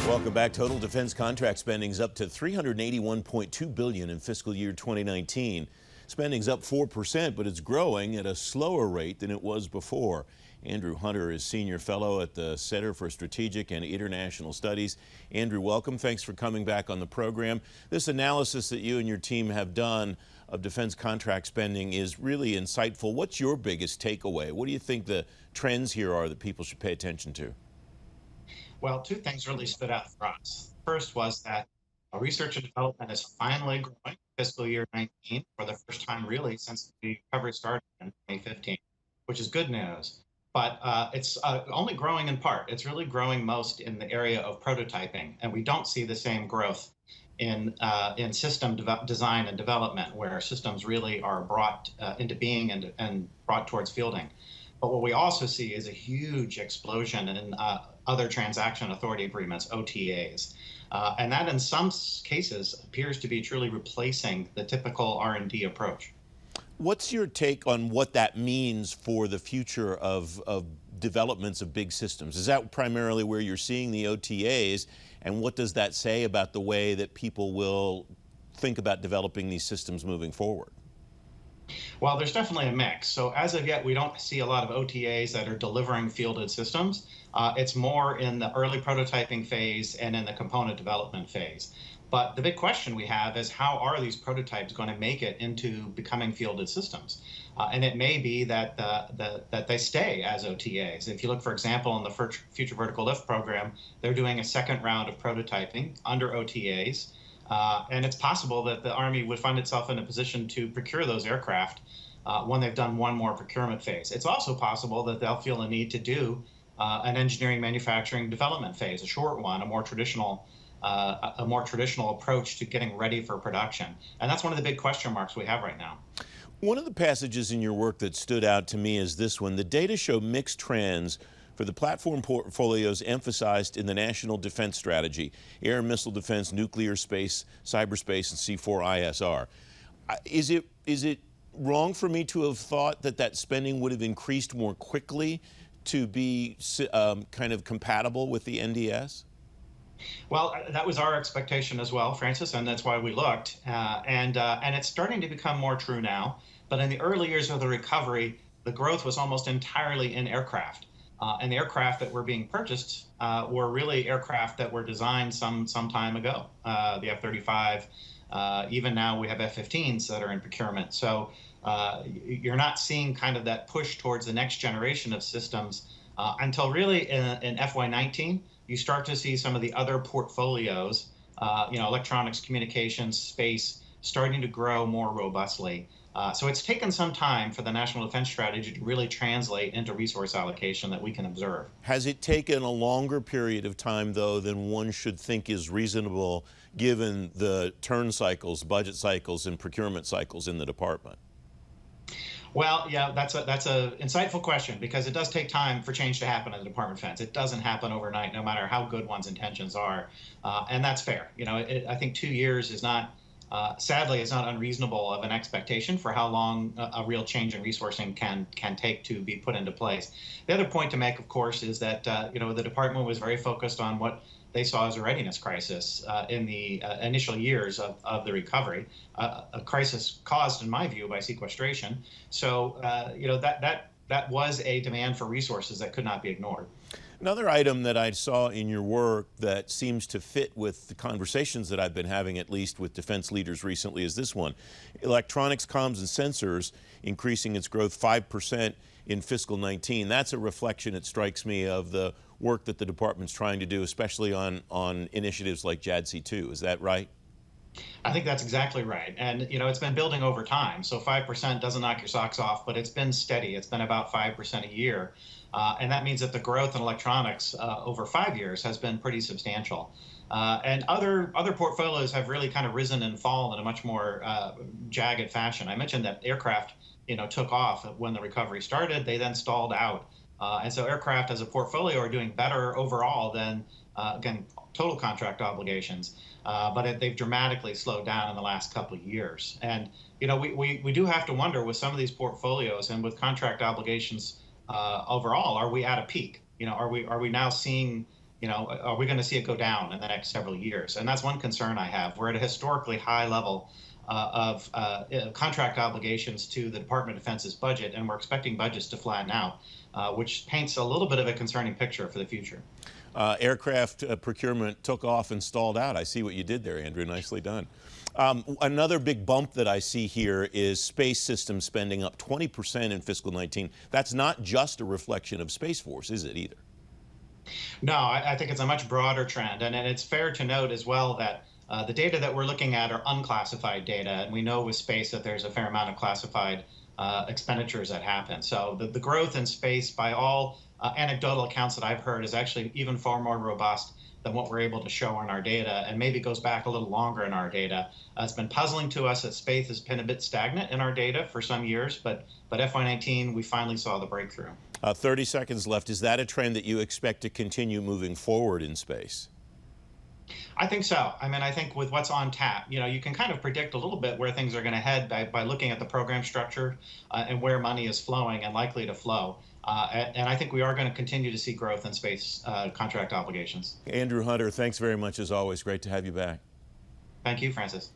Welcome back. Total defense contract spending's up to $381.2 billion in fiscal year 2019. Spending's up 4%, but it's growing at a slower rate than it was before. Andrew Hunter is Senior Fellow at the Center for Strategic and International Studies. Andrew, welcome. Thanks for coming back on the program. This analysis that you and your team have done of defense contract spending is really insightful. What's your biggest takeaway? What do you think the trends here are that people should pay attention to? Well, two things really stood out for us. First was that research and development is finally growing fiscal year 19 for the first time really since the recovery started in 2015, which is good news. But it's only growing in part. It's really growing most in the area of prototyping, and we don't see the same growth in system design and development, where systems really are brought into being and brought towards fielding. But what we also see is a huge explosion in other transaction authority agreements, OTAs. And that in some cases appears to be truly replacing the typical R&D approach. What's your take on what that means for the future of developments of big systems? Is that primarily where you're seeing the OTAs? And what does that say about the way that people will think about developing these systems moving forward? Well, there's definitely a mix. So as of yet, we don't see a lot of OTAs that are delivering fielded systems. It's more in the early prototyping phase and in the component development phase. But the big question we have is, how are these prototypes going to make it into becoming fielded systems? And it may be that that they stay as OTAs. If you look, for example, in the Future Vertical Lift program, they're doing a second round of prototyping under OTAs. And it's possible that the Army would find itself in a position to procure those aircraft when they've done one more procurement phase. It's also possible that they'll feel a need to do an engineering, manufacturing, development phase, a short one, a more traditional approach to getting ready for production. And that's one of the big question marks we have right now. One of the passages in your work that stood out to me is this one. The data show mixed trends for the platform portfolios emphasized in the National Defense Strategy: air and missile defense, nuclear, space, cyberspace, and C4ISR. Is it wrong for me to have thought that that spending would have increased more quickly to be kind of compatible with the NDS? Well, that was our expectation as well, Francis, and that's why we looked. And it's starting to become more true now. But in the early years of the recovery, the growth was almost entirely in aircraft. And the aircraft that were being purchased were really aircraft that were designed some time ago. The F-35, even now we have F-15s that are in procurement. So you're not seeing kind of that push towards the next generation of systems until really in FY19. You start to see some of the other portfolios, electronics, communications, space, starting to grow more robustly. So it's taken some time for the National Defense Strategy to really translate into resource allocation that we can observe. Has it taken a longer period of time, though, than one should think is reasonable, given the turn cycles, budget cycles, and procurement cycles in the department? Well, yeah, that's a insightful question, because it does take time for change to happen in the Department of Defense. It doesn't happen overnight, no matter how good one's intentions are, and that's fair. I think 2 years is not. Sadly, it's not unreasonable of an expectation for how long a real change in resourcing can take to be put into place. The other point to make, of course, is that the department was very focused on what they saw as a readiness crisis in the initial years of the recovery, a crisis caused, in my view, by sequestration. So that was a demand for resources that could not be ignored. Another item that I saw in your work that seems to fit with the conversations that I've been having, at least with defense leaders recently, is this one: electronics, comms, and sensors increasing its growth 5% in fiscal 19. That's a reflection, it strikes me, of the work that the department's trying to do, especially on initiatives like JADC2. Is that right? I think that's exactly right. And, it's been building over time. So 5% doesn't knock your socks off, but it's been steady. It's been about 5% a year. And that means that the growth in electronics over 5 years has been pretty substantial. And other portfolios have really kind of risen and fallen in a much more jagged fashion. I mentioned that aircraft, took off when the recovery started. They then stalled out. And so aircraft as a portfolio are doing better overall than, again, total contract obligations. But they've dramatically slowed down in the last couple of years. And, we do have to wonder with some of these portfolios and with contract obligations overall, are we at a peak? Are we now seeing are we going to see it go down in the next several years? And that's one concern I have. We're at a historically high level of contract obligations to the Department of Defense's budget, and we're expecting budgets to flatten out, which paints a little bit of a concerning picture for the future. Aircraft procurement took off and stalled out. I see what you did there, Andrew. Nicely done. Another big bump that I see here is space system spending up 20% in fiscal 19. That's not just a reflection of Space Force, is it, either? No, I think it's a much broader trend. And it's fair to note as well that the data that we're looking at are unclassified data. And we know with space that there's a fair amount of classified expenditures that happen. So the growth in space, by all anecdotal accounts that I've heard, is actually even far more robust than what we're able to show in our data, and maybe goes back a little longer in our data. It's been puzzling to us that space has been a bit stagnant in our data for some years, but FY19, we finally saw the breakthrough. 30 seconds left. Is that a trend that you expect to continue moving forward in space? I think so. I mean, I think with what's on tap, you can kind of predict a little bit where things are going to head by looking at the program structure and where money is flowing and likely to flow. And I think we are going to continue to see growth in space contract obligations. Andrew Hunter, thanks very much as always. Great to have you back. Thank you, Francis.